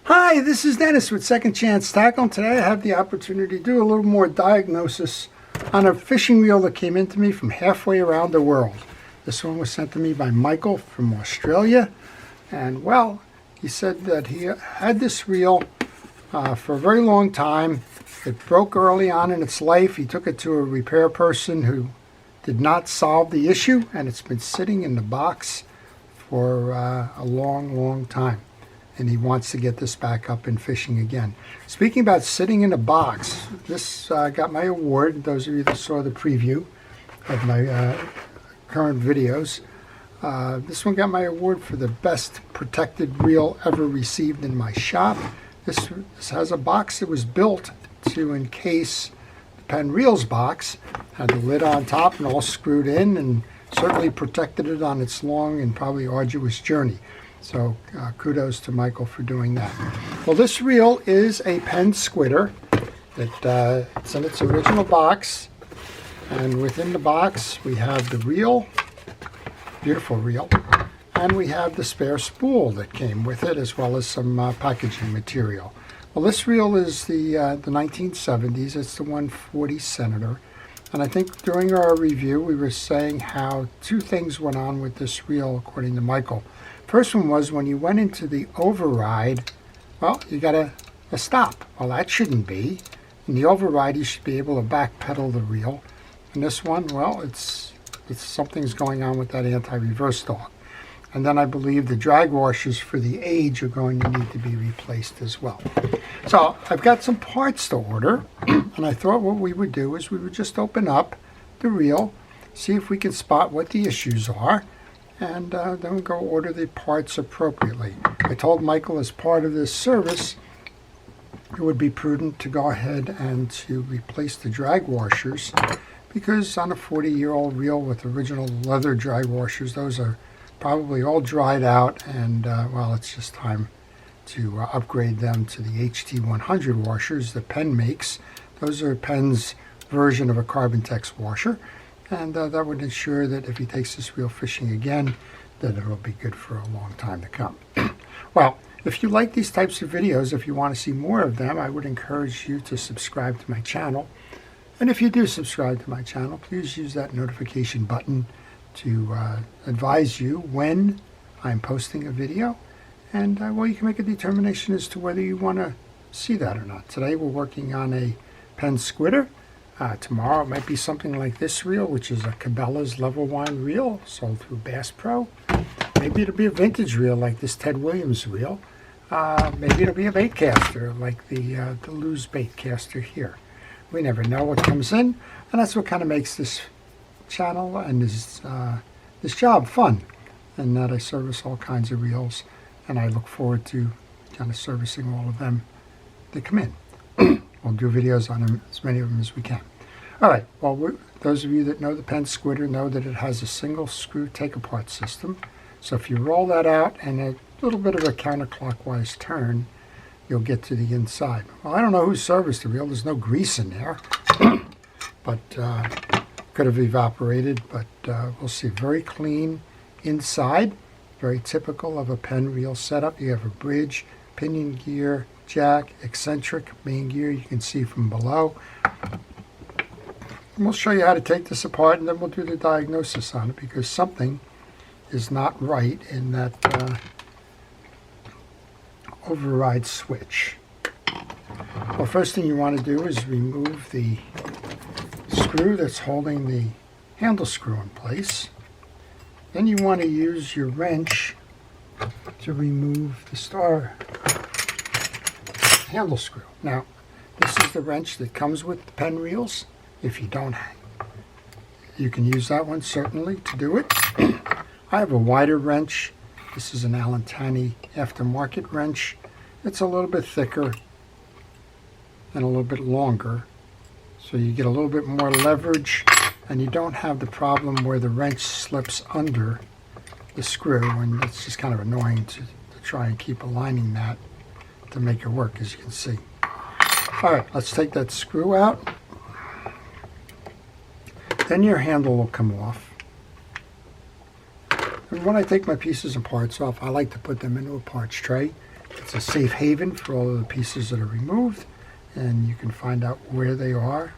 Hi, this is Dennis with Second Chance Tackle. Today I have the opportunity to do a little more diagnosis on a fishing reel that came into me from halfway around the world. This one was sent to me by Michael from Australia. And well, he said that he had this reel for a very long time. It broke early on in its life. He took it to a repair person who did not solve the issue, and it's been sitting in the box for a long time. And he wants to get this back up and fishing again. Speaking about sitting in a box, this got my award. Those of you that saw the preview of my current videos, this one got my award for the best protected reel ever received in my shop. This has a box that was built to encase the Penn Reels box. Had the lid on top and all screwed in, and certainly protected it on its long and probably arduous journey. So kudos to Michael for doing that. Well, this reel is a Penn Squidder. It's in its original box. And within the box, we have the reel, beautiful reel, and we have the spare spool that came with it, as well as some packaging material. Well, this reel is the 1970s. It's the 140 Senator. And I think during our review, we were saying how two things went on with this reel, according to Michael. First one was when you went into the override, well, you got a stop. Well, that shouldn't be. In the override, you should be able to backpedal the reel. And this one, well, it's something's going on with that anti-reverse dog. And then I believe the drag washers for the age are going to need to be replaced as well. So I've got some parts to order, and I thought what we would do is we would just open up the reel, see if we can spot what the issues are, and then we'll go order the parts appropriately. I told Michael as part of this service it would be prudent to go ahead and to replace the drag washers, because on a 40-year-old reel with original leather drag washers, those are probably all dried out, and well, it's just time to upgrade them to the HT100 washers that Penn makes. Those are Penn's version of a Carbon-Tex washer. And that would ensure that if he takes this reel fishing again, that it will be good for a long time to come. Well, if you like these types of videos, if you want to see more of them, I would encourage you to subscribe to my channel. And if you do subscribe to my channel, please use that notification button to advise you when I'm posting a video. And well, you can make a determination as to whether you want to see that or not. Today we're working on a Penn Squidder. Tomorrow it might be something like this reel, which is a Cabela's Level 1 reel sold through Bass Pro. Maybe it'll be a vintage reel like this Ted Williams reel. Maybe it'll be a bait caster like the Lew's bait caster here. We never know what comes in, and that's what kind of makes this channel and this job fun, and that I service all kinds of reels, and I look forward to kind of servicing all of them that come in. We'll do videos on them, as many of them as we can. All right, well, those of you that know the Penn Squidder know that it has a single screw take-apart system. So if you roll that out and a little bit of a counterclockwise turn, you'll get to the inside. Well, I don't know who serviced the reel. There's no grease in there, but could have evaporated, but we'll see. Very clean inside, very typical of a Penn reel setup. You have a bridge, pinion gear, jack, eccentric, main gear you can see from below. And we'll show you how to take this apart, and then we'll do the diagnosis on it, because something is not right in that override switch. Well, first thing you want to do is remove the screw that's holding the handle screw in place. Then you want to use your wrench to remove the star handle screw. Now, this is the wrench that comes with the Penn reels. If you don't, you can use that one certainly to do it. I have a wider wrench. This is an Allen Tanny aftermarket wrench. It's a little bit thicker and a little bit longer, so you get a little bit more leverage, and you don't have the problem where the wrench slips under the screw, and it's just kind of annoying to try and keep aligning that to make it work, as you can see. All right, let's take that screw out. Then your handle will come off. And when I take my pieces and parts off, I like to put them into a parts tray It's a safe haven for all of the pieces that are removed, and you can find out where they are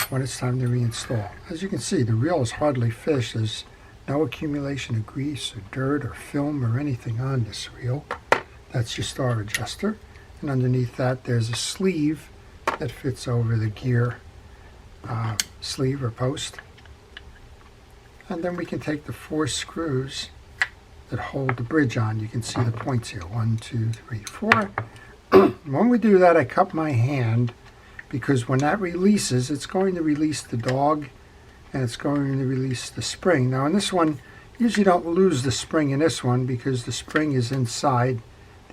when it's time to reinstall. As you can see, the reel is hardly fished. There's no accumulation of grease or dirt or film or anything on this reel. That's your star adjuster, and underneath that there's a sleeve that fits over the gear sleeve or post. And then we can take the 4 screws that hold the bridge on. You can see the points here, 1, 2, 3, 4. When we do that, I cup my hand, because when that releases, it's going to release the dog and it's going to release the spring. Now in this one, you usually don't lose the spring in this one because the spring is inside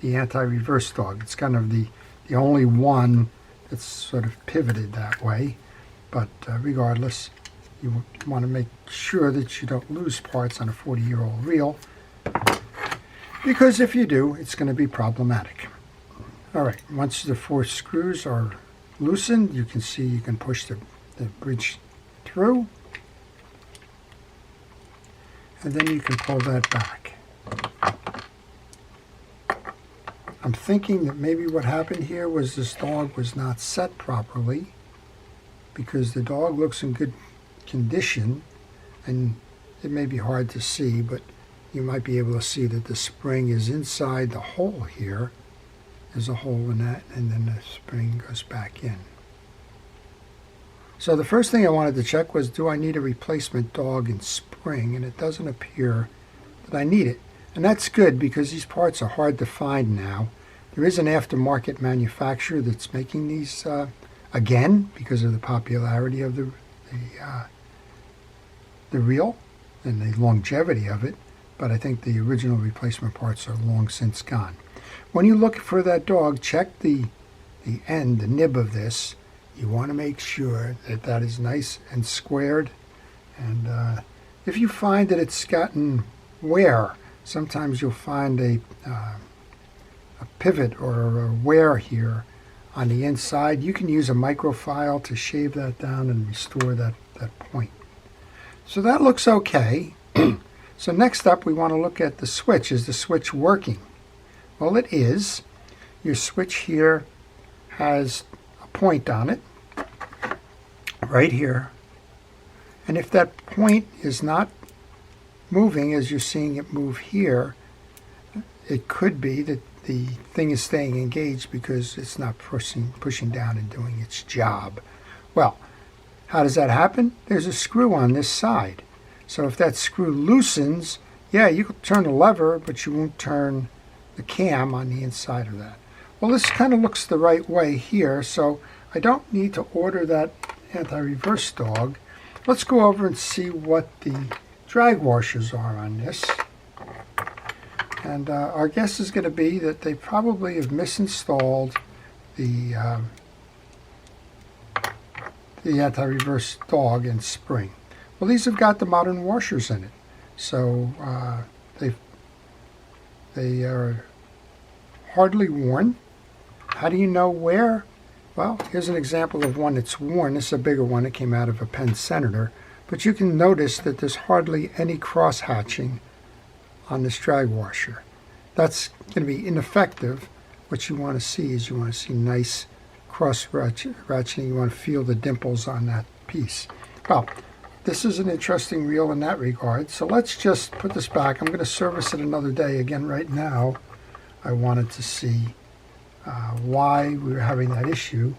the anti-reverse dog. It's kind of the only one that's sort of pivoted that way. But regardless, you want to make sure that you don't lose parts on a 40-year-old reel, because if you do, it's going to be problematic. All right, once the 4 screws are loosened, you can see you can push the bridge through, and then you can pull that back. I'm thinking that maybe what happened here was this dog was not set properly, because the dog looks in good condition, and it may be hard to see, but you might be able to see that the spring is inside the hole here. There's a hole in that, and then the spring goes back in. So the first thing I wanted to check was, do I need a replacement dog and spring? And it doesn't appear that I need it. And that's good, because these parts are hard to find now. There is an aftermarket manufacturer that's making these again, because of the popularity of the reel and the longevity of it. But I think the original replacement parts are long since gone. When you look for that dog, check the end, the nib of this. You want to make sure that that is nice and squared. And if you find that it's gotten wear, sometimes you'll find a pivot or a wear here on the inside. You can use a microfile to shave that down and restore that point. So that looks okay. So next up, we want to look at the switch. Is the switch working? Well, it is. Your switch here has a point on it, right here. And if that point is not moving, as you're seeing it move here, it could be that the thing is staying engaged because it's not pushing down and doing its job. Well, how does that happen? There's a screw on this side. So if that screw loosens, yeah, you can turn the lever, but you won't turn the cam on the inside of that. Well, this kind of looks the right way here, so I don't need to order that anti-reverse dog. Let's go over and see what the drag washers are on this. And our guess is going to be that they probably have misinstalled the anti-reverse dog and spring. Well, these have got the modern washers in it, so they are hardly worn. How do you know where? Well, here's an example of one that's worn. This is a bigger one. It came out of a Penn Squidder, but you can notice that there's hardly any cross hatching on this drag washer. That's going to be ineffective. What you want to see is you want to see nice cross ratcheting. You want to feel the dimples on that piece. Well, this is an interesting reel in that regard. So let's just put this back. I'm going to service it another day. Again, right now, I wanted to see why we were having that issue.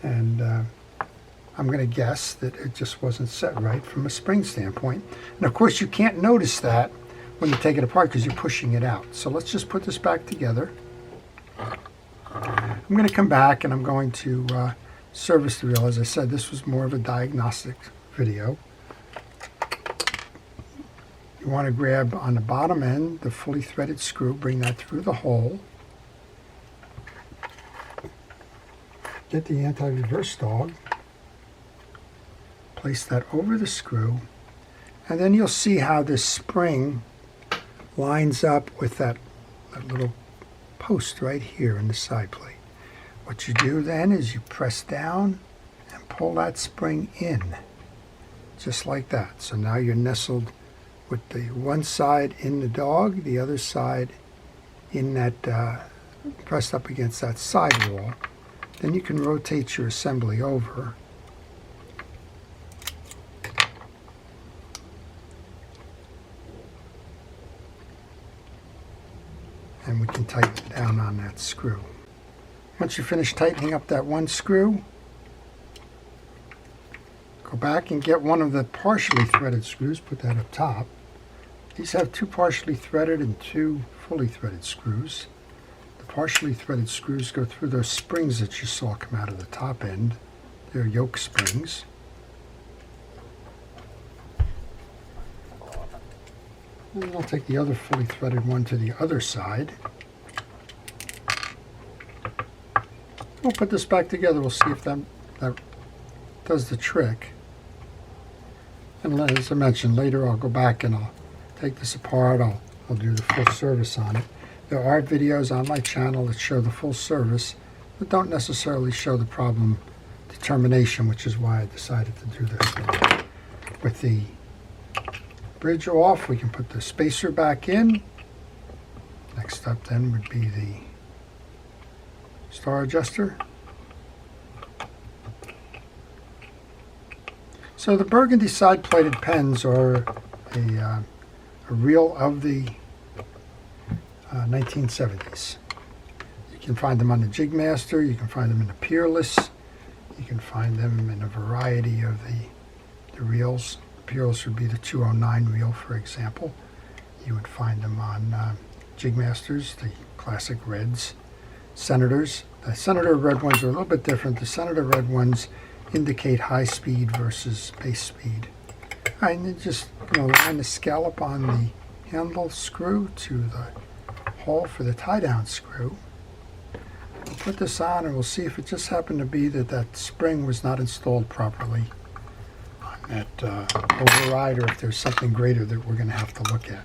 And I'm going to guess that it just wasn't set right from a spring standpoint. And of course, you can't notice that when you take it apart because you're pushing it out. So let's just put this back together. I'm going to come back and I'm going to service the reel. As I said, this was more of a diagnostic video. You want to grab on the bottom end the fully threaded screw, bring that through the hole. Get the anti-reverse dog, place that over the screw, and then you'll see how this spring lines up with that little post right here in the side plate. What you do then is you press down and pull that spring in, just like that. So now you're nestled with the one side in the dog, the other side in that, pressed up against that sidewall, then you can rotate your assembly over. And we can tighten down on that screw. Once you finish tightening up that one screw, go back and get one of the partially threaded screws, put that up top. These have 2 partially threaded and 2 fully threaded screws. The partially threaded screws go through those springs that you saw come out of the top end. They're yoke springs. And I'll take the other fully threaded one to the other side. We'll put this back together. We'll see if that does the trick. And as I mentioned, later I'll go back and I'll take this apart. I'll do the full service on it. There are videos on my channel that show the full service, but don't necessarily show the problem determination, which is why I decided to do this one. With the bridge off, we can put the spacer back in. Next up then would be the star adjuster. So the burgundy side-plated pens are a reel of the 1970s. You can find them on the Jigmaster, you can find them in the Peerless, you can find them in a variety of the reels. Peerless would be the 209 reel, for example. You would find them on Jigmasters, the classic reds. Senators. The Senator red ones are a little bit different. The Senator red ones indicate high speed versus base speed. All right, and then just line the scallop on the handle screw to the hole for the tie-down screw. We'll put this on and we'll see if it just happened to be that spring was not installed properly at override, or if there's something greater that we're going to have to look at.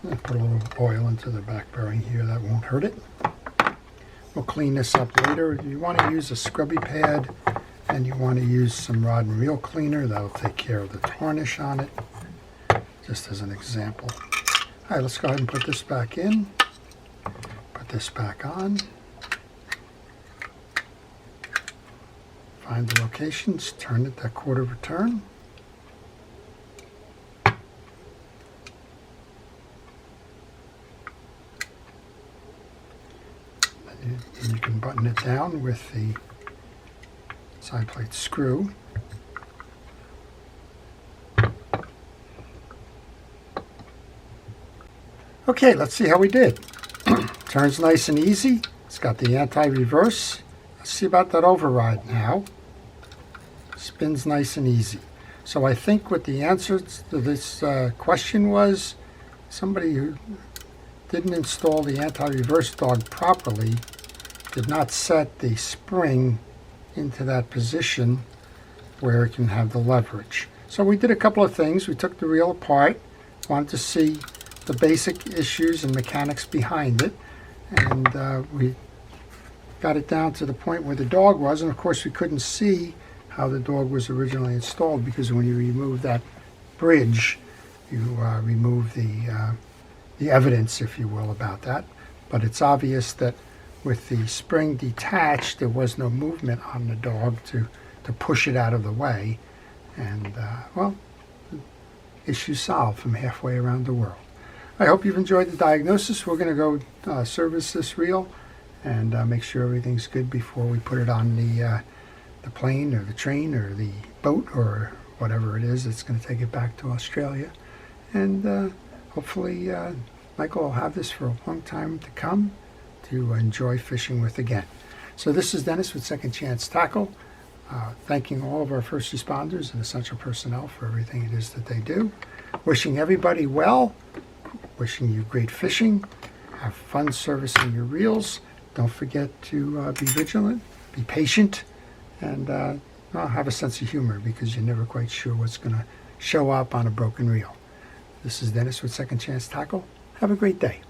I'm going to put a little oil into the back bearing here. That won't hurt it. We'll clean this up later. You want to use a scrubby pad, and you want to use some rod and reel cleaner. That'll take care of the tarnish on it, just as an example. All right, let's go ahead and put this back in. Put this back on. Find the locations, turn it that quarter of a turn. And you can button it down with the side plate screw. Okay, let's see how we did. Turns nice and easy. It's got the anti-reverse. Let's see about that override now. Spins nice and easy. So I think what the answer to this question was, somebody who didn't install the anti-reverse dog properly did not set the spring into that position where it can have the leverage. So we did a couple of things. We took the reel apart, wanted to see the basic issues and mechanics behind it, and we got it down to the point where the dog was, and of course we couldn't see how the dog was originally installed, because when you remove that bridge, you remove the evidence, if you will, about that. But it's obvious that with the spring detached, there was no movement on the dog to push it out of the way, and well, issue solved from halfway around the world. I hope you've enjoyed the diagnosis. We're going to go service this reel and make sure everything's good before we put it on the plane or the train or the boat or whatever it is that's going to take it back to Australia. And hopefully Michael will have this for a long time to come to enjoy fishing with again. So this is Dennis with Second Chance Tackle, thanking all of our first responders and essential personnel for everything it is that they do. Wishing everybody well, wishing you great fishing, have fun servicing your reels. Don't forget to be vigilant, be patient, and have a sense of humor, because you're never quite sure what's going to show up on a broken reel. This is Dennis with Second Chance Tackle. Have a great day.